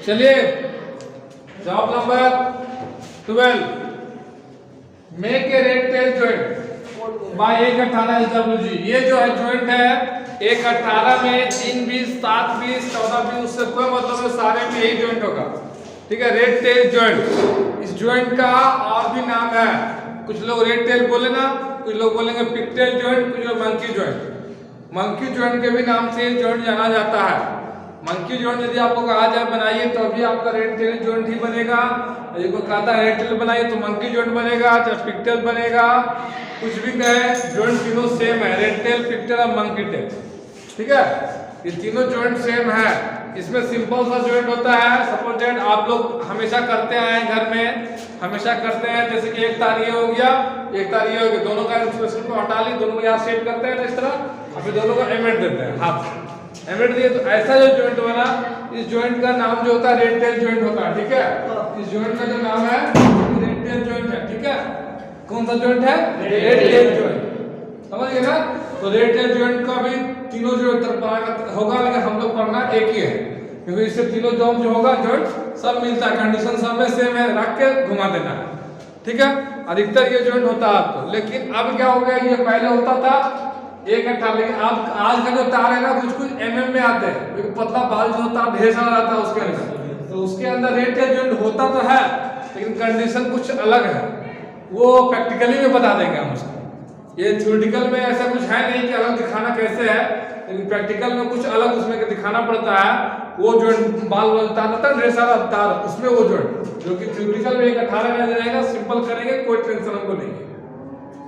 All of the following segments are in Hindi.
चलिए job number 12, make a rectangle joint by 118 SWG। ये जो है जॉइंट है 118 में 3 20 7 20 14 20, उससे कोई मतलब है, सारे में यही जॉइंट होगा। ठीक है, रेड टेल जॉइंट। इस जॉइंट का और भी नाम है, कुछ लोग रेड टेल बोले ना, कुछ लोग बोलेंगे पिगटेल जॉइंट, कुछ लोग मंकी जॉइंट। मंकी जॉइंट के भी नाम से जॉइंट जाना जाता है। मंकी जॉइंट यदि आपको कहा जाए बनाइए तो अभी आपका रेड टेल जॉइंट ही बनेगा। यदि कोई कहता है रेड टेल बनाइए तो मंकी जॉइंट बनेगा, चाहे पिगटेल बनेगा, कुछ भी कहे, जॉइंट तीनों सेम है, रेड टेल, पिगटेल और मंकी टेल। ठीक है, ये तीनों जॉइंट सेम है। इसमें सिंपल सा जॉइंट होता है। सपोज दैट आप लोग हमेशा करते आए हैं, घर में हमेशा करते हैं, जैसे कि एक तार ये हो गया, एक तार ये हो गया, दोनों का इंसुलेशन को हटा ली, दोनों को यहाँ सेट करते हैं इस तरह, अभी दोनों को एमेट देते हैं, हाथ एमेट दिए तो ऐसा जो जॉइंट बना, इस जॉइंट का नाम जो होता है रेड टेल जॉइंट होता है। ठीक है, इस जॉइंट का जो नाम है रेड टेल जॉइंट है। ठीक है, कौन सा जॉइंट है? Red tell joint. समझ गए ना? तो रेड टेल जॉइंट का भी तीनों जो होगा, लेकिन हम लोग पढ़ना एक ही है, क्योंकि इससे तीनों जॉइंट जो होगा जॉइंट सब मिलता है, कंडीशन सब में सेम है, रख के घुमा देना है। ठीक है, अधिकतर ये जॉइंट होता है आपको। लेकिन अब क्या हो गया, ये पहले होता था 118, लेकिन अब आज का जो तार है ना, कुछ कुछ mm में आते हैं, एक पतला बाल जो तार ढेर सारा रहता है उसके अंदर, तो उसके अंदर रेड टेल जॉइंट होता तो है, लेकिन कंडीशन कुछ अलग है, वो प्रैक्टिकली में बता देंगे हम उसको। ये थ्योरेटिकल में ऐसा कुछ है नहीं कि अलग दिखाना कैसे है, लेकिन प्रैक्टिकल में कुछ अलग उसमें दिखाना पड़ता है। वो जो बाल वाल तार रहता है ढेर सारा तार, उसमें वो जॉइंट जो कि थ्योरेटिकल में 118 में रहेगा, सिंपल करेंगे, कोई टेंशन हमको नहीं है।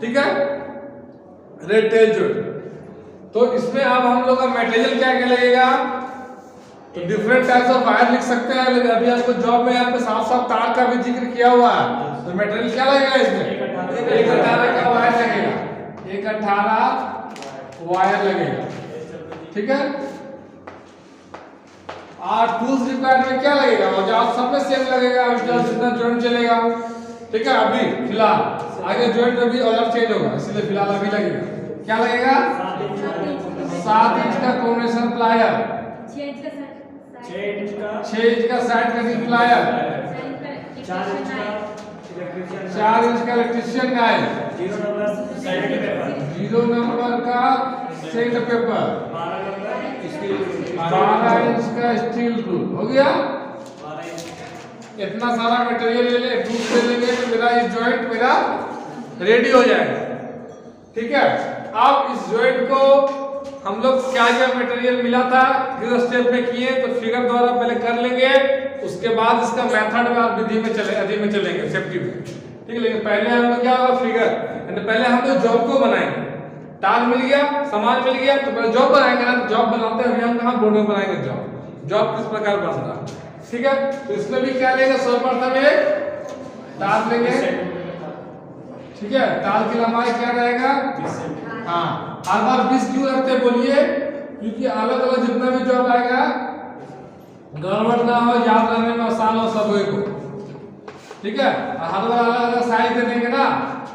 ठीक है, रेड टेल जॉइंट। तो इसमें अब हम लोग का मटेरियल क्या क्या लगेगा, तो डिफरेंट टाइप्स ऑफ वायर लिख सकते हैं, लेकिन अभी आपको जॉब में यहाँ पे साफ साफ तार का भी जिक्र किया हुआ है। तो मटेरियल क्या लगेगा इसमें? 118 का वायर लगेगा, 118 वायर लगेगा। ठीक है, और टूल्स रिक्वायर्ड में क्या लगेगा, औजार सब में सेम लगेगा, जितना जॉइंट चलेगा। ठीक है, अभी फिलहाल आगे जॉइंट में भी औजार चेंज होगा, इसलिए फिलहाल अभी लगेगा, क्या लगेगा? 7 इंच का कॉम्बिनेशन प्लायर, 6 इंच का साइड कटिंग प्लायर, 4 इंच का इलेक्ट्रीशियन गाइड, 0 नंबर का सेट पेपर, 12 इंच का स्टील रूल। हो गया, इतना सारा मटेरियल ले ले, टूल ले लेंगे तो मेरा ये जॉइंट मेरा रेडी हो जाएगा। ठीक है, अब इस जॉइंट को हम लोग क्या क्या मटेरियल मिला था किस स्टेप में किए, तो फिगर द्वारा पहले कर लेंगे, उसके बाद इसका मेथड में और विधि में चलेंगे सेफ्टी में। ठीक है, लेकिन पहले हम लोग क्या होगा, फिगर, पहले हम लोग जॉब को बनाएंगे। तार मिल गया, सामान मिल गया, तो पहले जॉब बनाएंगे ना, जॉब बनाते हैं, अभी हम कहाँ बोर्ड में बनाएंगे जॉब किस प्रकार बनता है। ठीक है, तो इसमें भी क्या लेंगे, सर्वप्रथम एक तार लेंगे। ठीक है, तार की लंबाई क्या रहेगा? हाँ, हर बार 20 क्यों रखते हैं बोलिए, क्योंकि अलग अलग जितना भी जॉब आएगा गड़बड़ ना हो, याद रखने में आसान हो सब को। ठीक है, हर बार अलग अलग साइज दे देंगे ना,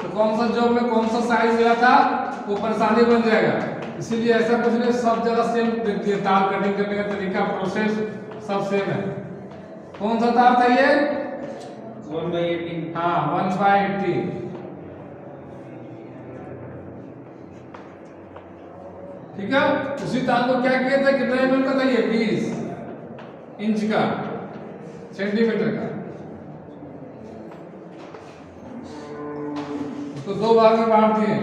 तो कौन सा जॉब में कौन सा साइज मिला था वो परेशानी बन जाएगा। इसीलिए ऐसा कुछ नहीं, सब जगह सेम देखती है, तार कटिंग करने का तरीका, प्रोसेस सब सेम है। कौन सा तार था ये? 1/18। हाँ, 1/18। ठीक है, उसी तार को क्या किया था, कितना mm का था ये? 20 इंच का, सेंटीमीटर का। उसको 2 भाग में बांट दिए।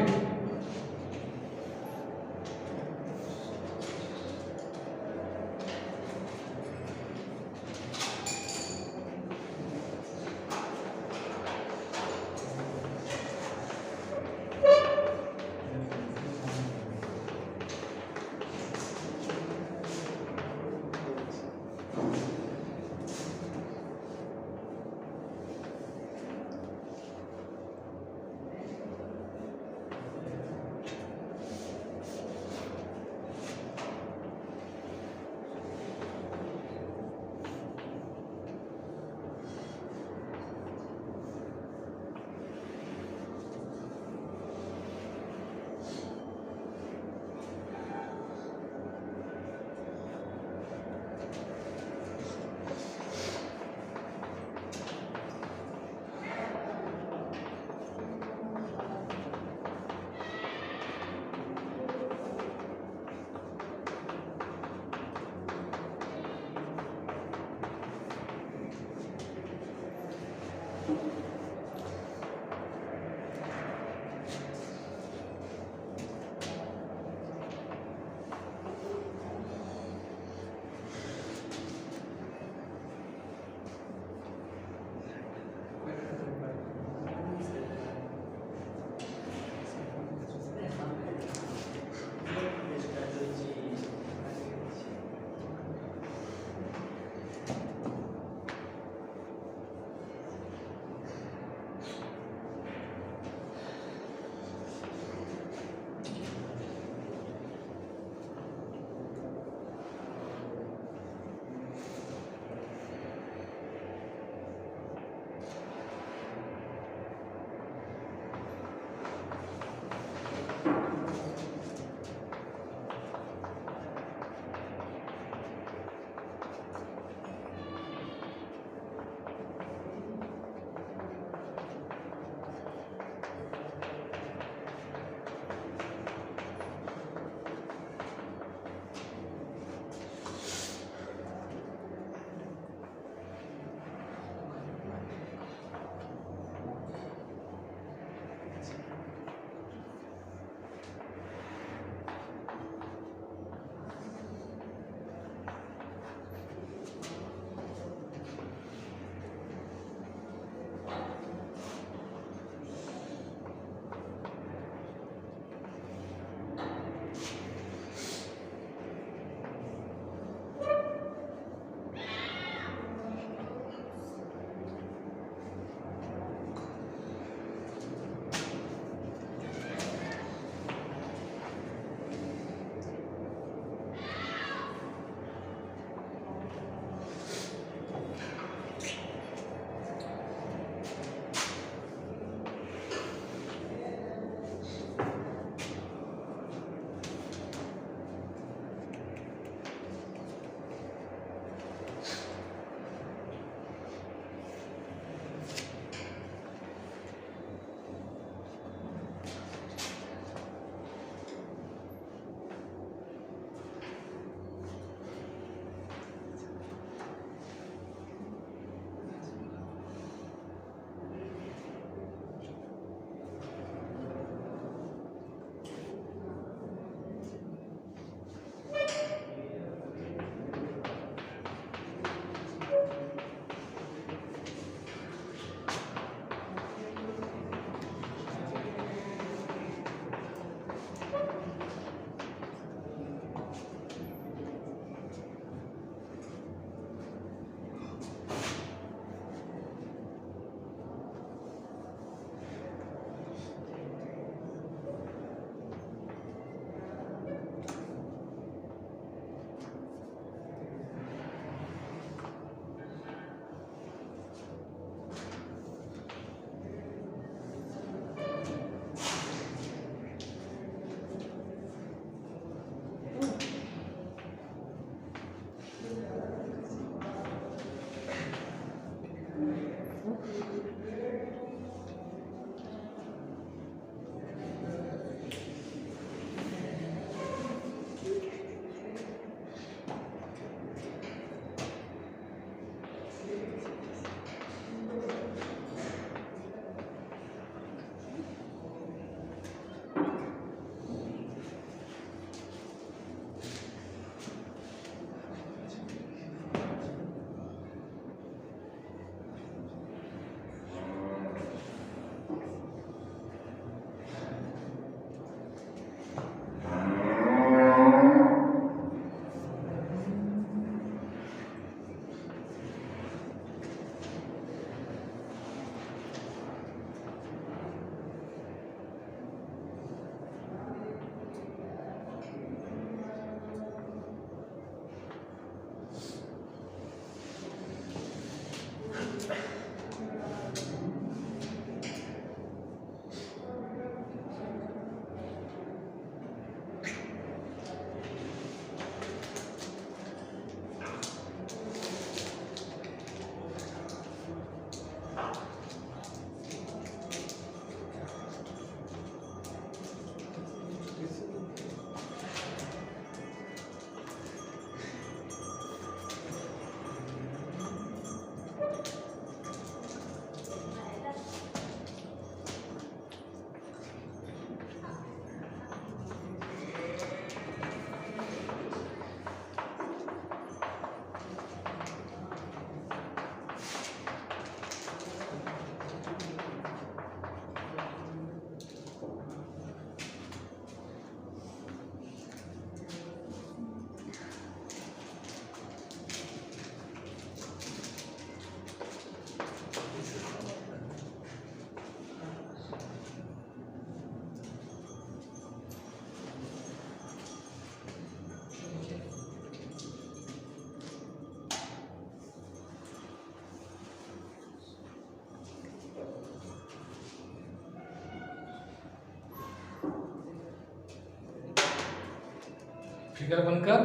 फिगर बनकर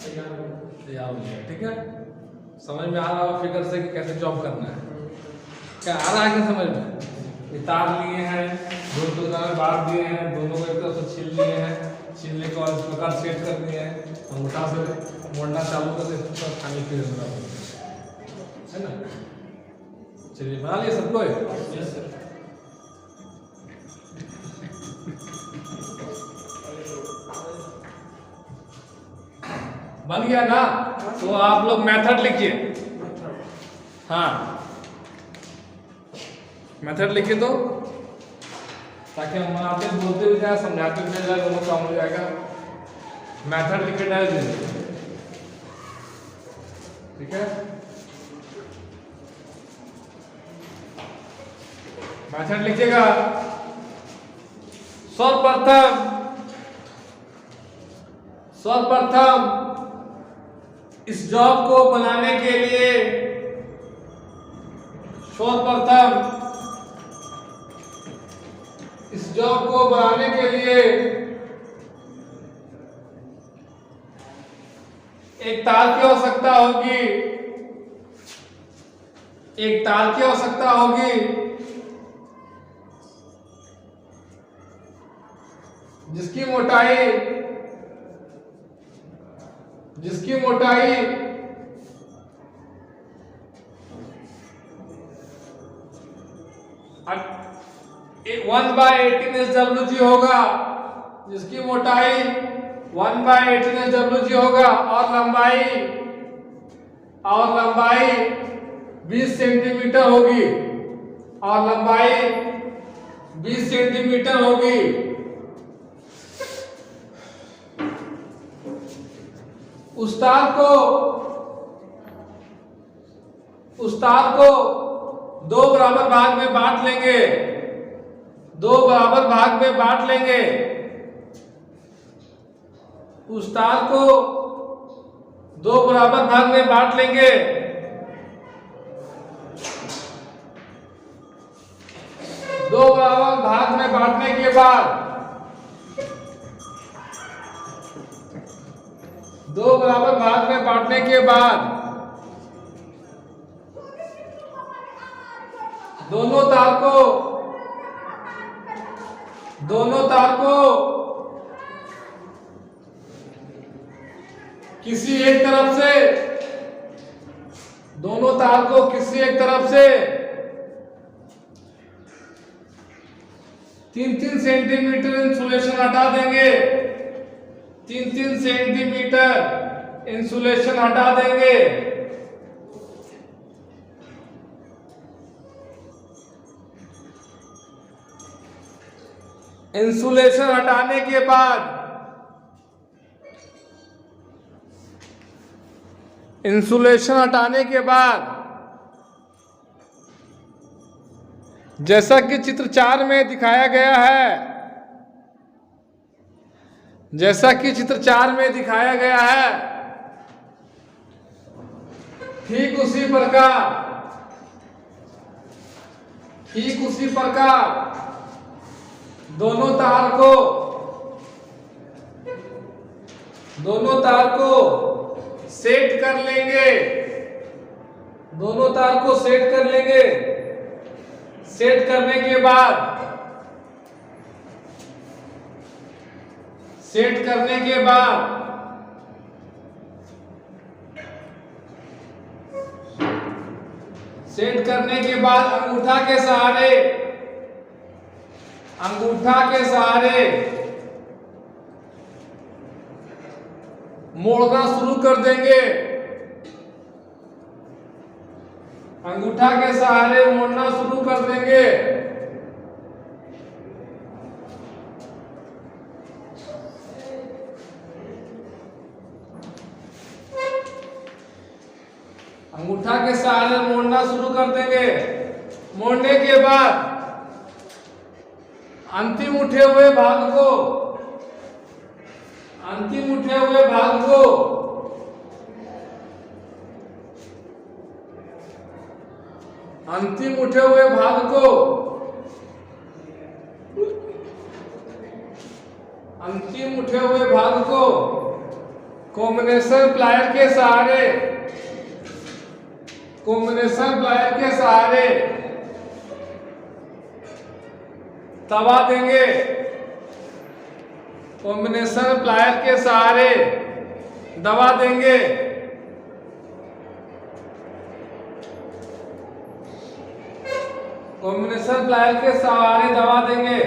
तैयार हो गया। ठीक है, समझ में आ रहा होगा फिगर से कि कैसे जॉब करना है। क्या आ रहा है क्या समझ में? ये तार लिए हैं, दोनों में बांध दिए हैं, दोनों को एक तरफ से छील लिए हैं, छीलने के बाद इस प्रकार सेट कर दिए हैं, अंगूठा से मोड़ना चालू कर देते हैं, खाली फिर है ना। चलिए बना लिया सबको? Yes sir. बन गया ना? तो आप लोग मेथड लिखिए। हाँ, मेथड लिखिए तो, ताकि हम बनाते बोलते भी जाए, समझाते भी जाए, दोनों काम हो जाएगा। मेथड लिखे डाल दीजिए। ठीक है, मेथड लिखिएगा। सर्वप्रथम इस जॉब को बनाने के लिए एक तार की आवश्यकता होगी, जिसकी मोटाई 1/18 SWG होगा, जिसकी मोटाई 1/18 SWG होगा, और लंबाई 20 सेंटीमीटर होगी, उस तार को दो बराबर भाग में बांट लेंगे। उस तार को दो बराबर भाग में बांट लेंगे। दो बराबर भाग में बांटने के बाद दोनों तार को किसी एक तरफ से 3-3 सेंटीमीटर इंसुलेशन हटा देंगे। 3-3 सेंटीमीटर इंसुलेशन हटा देंगे। इंसुलेशन हटाने के बाद जैसा कि चित्र 4 में दिखाया गया है, ठीक उसी प्रकार दोनों तार को सेट कर लेंगे। सेट करने के बाद अंगूठा के सहारे मोड़ना शुरू कर देंगे। अंगूठा के सहारे मोड़ना शुरू कर देंगे। अंगूठा के सहारे मोड़ना शुरू कर देंगे। मोड़ने के बाद अंतिम उठे हुए भाग को अंतिम उठे हुए भाग को कॉम्बिनेशन प्लायर के सहारे, कॉम्बिनेशन प्लायर के सहारे दबा देंगे, कॉम्बिनेशन प्लायर के सहारे दबा देंगे। कॉम्बिनेशन प्लायर के सहारे दबा देंगे।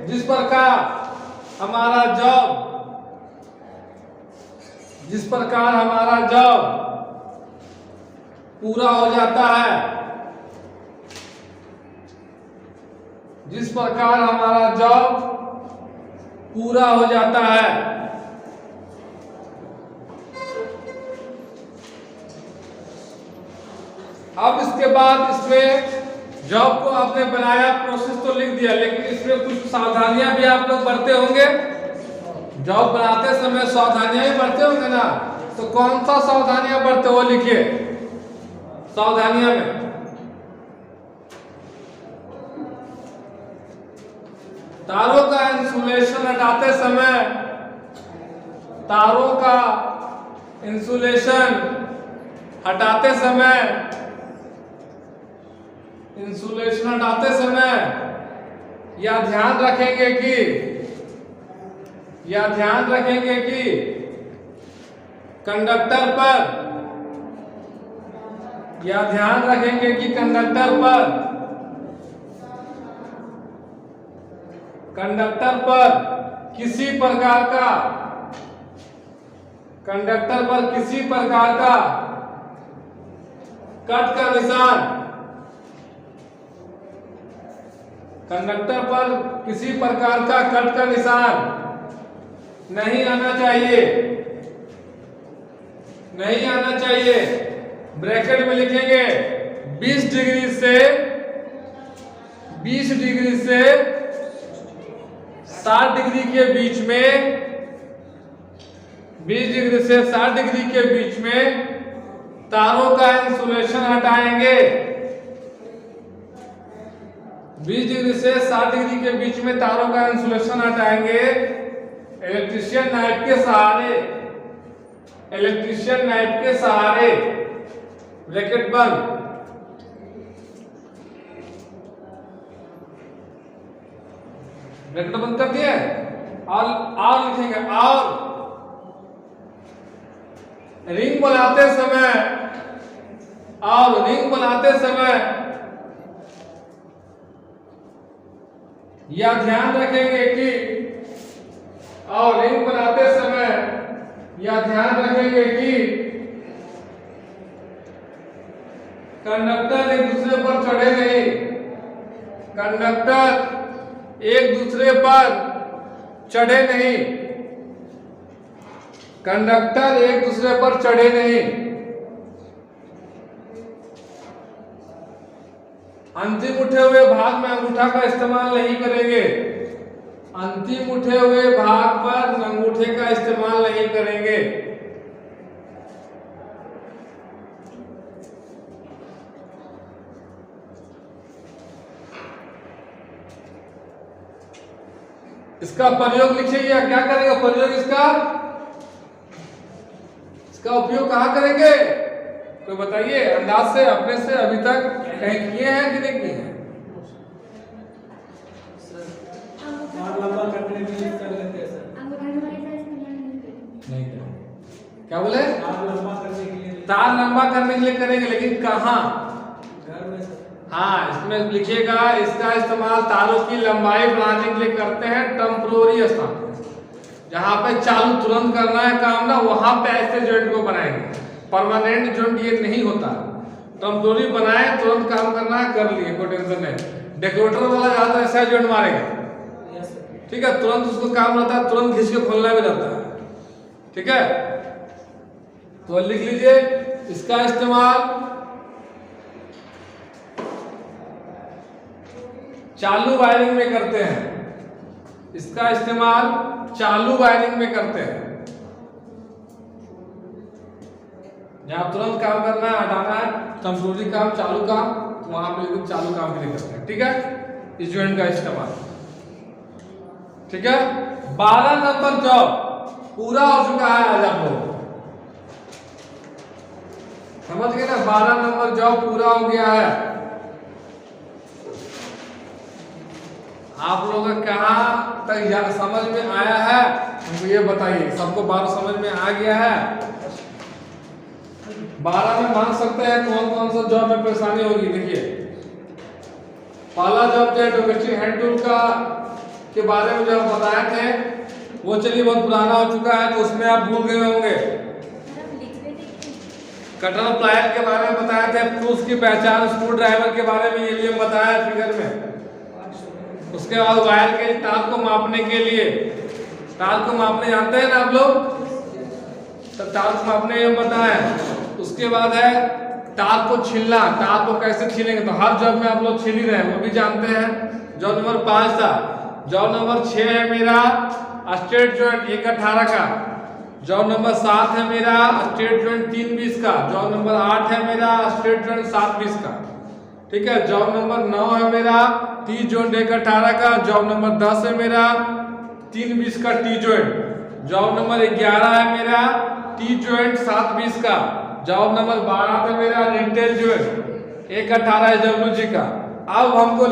जिस प्रकार हमारा जॉब, जिस प्रकार हमारा जॉब पूरा हो जाता है, जिस प्रकार हमारा जॉब पूरा हो जाता है, अब इसके बाद इसमें जॉब को आपने बनाया, प्रोसेस तो लिख दिया, लेकिन इसमें कुछ सावधानियां भी आप लोग बरते होंगे। जॉब बनाते समय सावधानियां भी बरते होंगे ना, तो कौन सा सावधानियां बरते वो लिखिए। सावधानियां में तारों का इंसुलेशन हटाते समय, तारों का इंसुलेशन हटाते समय, इंसुलेशन हटाते समय यह ध्यान रखेंगे कि, यह ध्यान रखेंगे कि कंडक्टर पर, यह ध्यान रखेंगे कि कंडक्टर पर किसी प्रकार का, कंडक्टर पर किसी प्रकार का कट का निशान, कंडक्टर पर किसी प्रकार का कट का निशान नहीं आना चाहिए, नहीं आना चाहिए। ब्रैकेट में लिखेंगे 20 डिग्री से 60 डिग्री के बीच में, 20 डिग्री से 60 डिग्री के बीच में तारों का इंसुलेशन हटाएंगे। 20 डिग्री से 60 डिग्री के बीच में तारों का इंसुलेशन हटाएंगे इलेक्ट्रीशियन नाइफ के सहारे, इलेक्ट्रीशियन नाइफ के सहारे। ब्रैकेट बंद। ब्रैकेट बंद कर दिए और लिखेंगे और रिंग बनाते समय, और रिंग बनाते समय यह ध्यान रखेंगे कि, और रिंग बनाते समय यह ध्यान रखेंगे कि कंडक्टर एक दूसरे पर चढ़े नहीं, कंडक्टर एक दूसरे पर चढ़े नहीं, कंडक्टर एक दूसरे पर चढ़े नहीं। अंतिम उठे हुए भाग में अंगूठा का इस्तेमाल नहीं करेंगे, अंतिम उठे हुए भाग पर अंगूठे का इस्तेमाल नहीं करेंगे। इसका प्रयोग लिखिएगा, क्या करेंगे प्रयोग इसका, इसका उपयोग कहां करेंगे तो बताइए अंदाज से, अपने से अभी तक कहीं किए हैं कि नहीं किए हैं? नहीं क्या बोले? तार लंबा करने के लिए करेंगे, लेकिन कहाँ? हाँ, इसमें लिखिएगा इसका इस्तेमाल तारों की लंबाई बढ़ाने के लिए करते हैं टेम्परोरी स्थान, जहां पे चालू तुरंत करना है काम ना, वहां पे ऐसे जॉइंट को बनाएंगे। परमानेंट जॉइंट ये नहीं होता, टेम्परोरी बनाए तुरंत काम करना है कर लिए, कोई टेंशन नहीं। डेकोरेटर वाला ज्यादा ऐसा जॉइंट मारेगा, ठीक है, तुरंत उसको काम रहता है, तुरंत घिस के खोलना भी रहता है, ठीक है। तो लिख लीजिए इसका इस्तेमाल चालू वायरिंग में करते हैं, इसका इस्तेमाल चालू वायरिंग में करते हैं, जहां तुरंत काम करना है, हटाना है, टेम्परोरी काम, चालू काम, तो वहां पे लेकिन चालू काम के लिए करते हैं, ठीक है, इस जॉइंट का इस्तेमाल, ठीक है। 12 नंबर जॉब पूरा हो चुका है आज आप लोग, समझ गए ना, 12 नंबर जॉब पूरा हो गया है। आप लोगों का कहाँ तक समझ में आया है हमको ये बताइए। सबको 12 समझ में आ गया है? 12 में मान सकते हैं कौन कौन सा जॉब में परेशानी होगी। देखिए पहला जॉब जो है डोमेस्टिक हैंड टूल का के बारे में जो हम बताए थे वो चलिए बहुत पुराना हो चुका है, तो उसमें आप भूल गए होंगे। कटर प्लायर के बारे में बताया थे, टूल्स की पहचान, स्क्रू ड्राइवर के बारे में ये लिए बताया फिगर में। उसके बाद वायर के तार को मापने के लिए, तार को मापने जानते हैं ना आप लोग, तो तार को मापने ये बताया। उसके बाद है तार को छीलना, तार को कैसे छीलेंगे, तो हर जॉब में आप लोग छील ही रहे हैं वो भी जानते हैं। जॉब नंबर 5 था। जॉब नंबर 6 है मेरा स्ट्रेट जॉइंट 1/18 का। जॉब नंबर 7 है मेरा स्ट्रेट जॉइंट 3/20 का। जॉब नंबर 8 है मेरा स्ट्रेट जॉइंट 7/20 का। ठीक है। जॉब नंबर 9 है मेरा टी जॉइंट 1/18 का। जॉब नंबर 10 है मेरा 3/20 का टी जॉइंट। जॉब नंबर 11 है मेरा टी जॉइंट 7/20 का। जॉब नंबर 12 है मेरा रिटेल जॉइंट 1/18 SWG का। अब हमको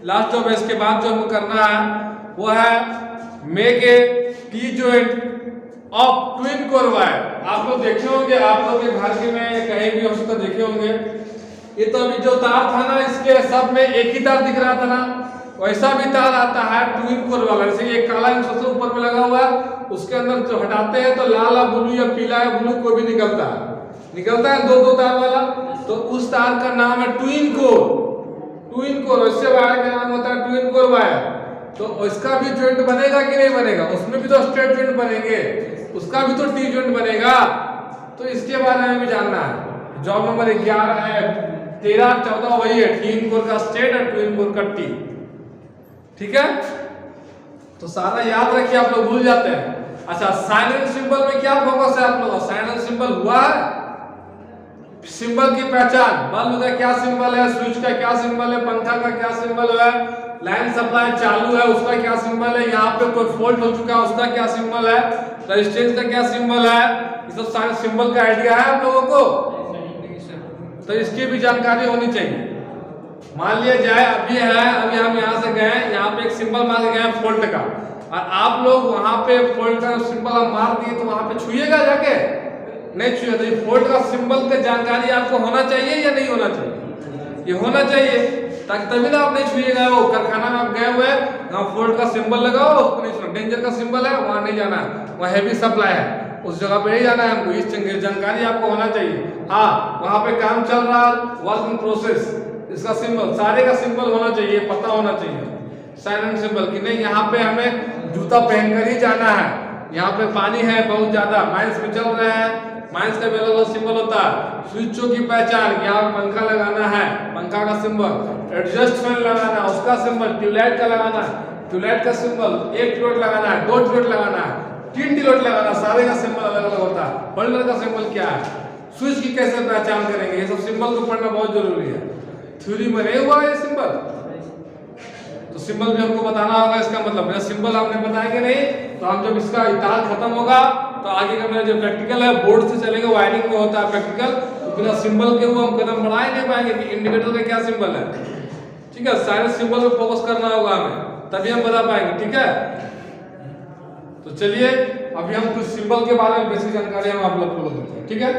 लास्ट जॉब है, इसके बाद जो हमको करना है वो है make A T joint of twin core wire. आप लोग देखे होंगे, आप लोग के घर के में कहीं भी हो सकता देखे होंगे। ये तो अभी जो तार था ना इसके सब में एक ही तार दिख रहा था ना, वैसा भी तार आता है ट्विन कोर वाला। जैसे ये काला सबसे ऊपर में लगा हुआ है, उसके अंदर जो हटाते हैं तो लाल या ब्लू या पीला या ब्लू कोई भी निकलता है दो तार वाला, तो उस तार का नाम है ट्विन कोर। ट्विन कोर वैसे वायर का नाम होता है ट्विन कोर वायर। तो इसका भी जॉइंट बनेगा कि नहीं बनेगा, उसमें भी तो स्ट्रेट जॉइंट बनेंगे, उसका भी तो टी जॉइंट बनेगा, तो इसके बारे में भी जानना है। जॉब नंबर 11 है 13 14 वही है, ट्विन कोर का स्ट्रेट और ट्विन कोर का टी। ठीक है, तो सारा याद रखिए, आप लोग भूल जाते हैं। अच्छा साइन एंड सिंबल में क्या फोकस है आप लोगों का? साइन एंड सिंबल हुआ है, सिंबल की पहचान, बल्ब का क्या सिंबल है, स्विच का क्या सिंबल है, पंखा का क्या सिंबल है, लाइन सप्लाई चालू है उसका क्या सिंबल है, यहाँ पे कोई फॉल्ट हो चुका है उसका क्या सिंबल है, रेजिस्टेंस का क्या सिंबल है, ये सब सारे सिंबल का आइडिया है आप लोगों को? तो इसकी भी जानकारी होनी चाहिए। मान लिया जाए अभी है, अभी हम यहाँ से गए, यहाँ पे एक सिंबल मार गए फॉल्ट का, और आप लोग वहां पे फॉल्ट का सिंबल हम मार दिए तो वहां पे छुइएगा जाके? नहीं छुए। तो ये फॉल्ट का सिंबल का जानकारी आपको होना चाहिए या नहीं होना चाहिए? ये होना चाहिए, ताकि तभी ना आप नहीं छुइएगा। वो कारखाना में आप गए हुए वहाँ फॉल्ट का सिंबल लगाओ, उसको नहीं छुना। डेंजर का सिंबल है वहां नहीं जाना है, वहाँ हैवी सप्लाई है उस जगह पे नहीं जाना है हमको। इस जानकारी आपको होना चाहिए। हाँ वहां पे काम चल रहा, वर्क इन प्रोसेस, इसका सिंबल सारे का सिंबल होना चाहिए, पता होना चाहिए साइन एंड सिंबल की। नहीं यहाँ पे हमें जूता पहनकर ही जाना है, यहाँ पे पानी है बहुत ज्यादा, माइंस में चल रहे हैं, माइंस का अलग सिंबल होता है। स्विचों की पहचान, यहाँ पंखा लगाना है, पंखा का सिंबल, एडजस्ट फैन लगाना है उसका सिंबल, ट्यूबलाइट का लगाना है, ट्यूबलाइट का सिंबल, 1 ट्यूबलाइट लगाना है, 2 ट्यूबलाइट लगाना है, 3 ट्यूबलाइट लगाना है, सारे का सिंबल अलग अलग होता है। होल्डर का सिंबल क्या है, स्विच की कैसे पहचान करेंगे, ये सब सिंबल को पढ़ना बहुत जरूरी है। थ्योरी में नहीं हुआ ये सिंबल, तो सिंबल भी हमको बताना होगा। इसका मतलब मेरा सिंबल आपने बताएंगे नहीं तो हम जब इसका इताल खत्म होगा तो आगे का मेरा जो प्रैक्टिकल है बोर्ड से चलेगा, वायरिंग में होता है प्रैक्टिकल, तो बिना सिंबल के वो हम कदम बढ़ा ही नहीं पाएंगे कि इंडिकेटर का क्या सिंबल है। ठीक है, सारे सिंबल पे फोकस करना होगा हमें, तभी हम बता पाएंगे। ठीक है, तो चलिए अभी हम कुछ सिंबल के बारे में बेसिक जानकारी हम आप लोग को देते हैं। ठीक है।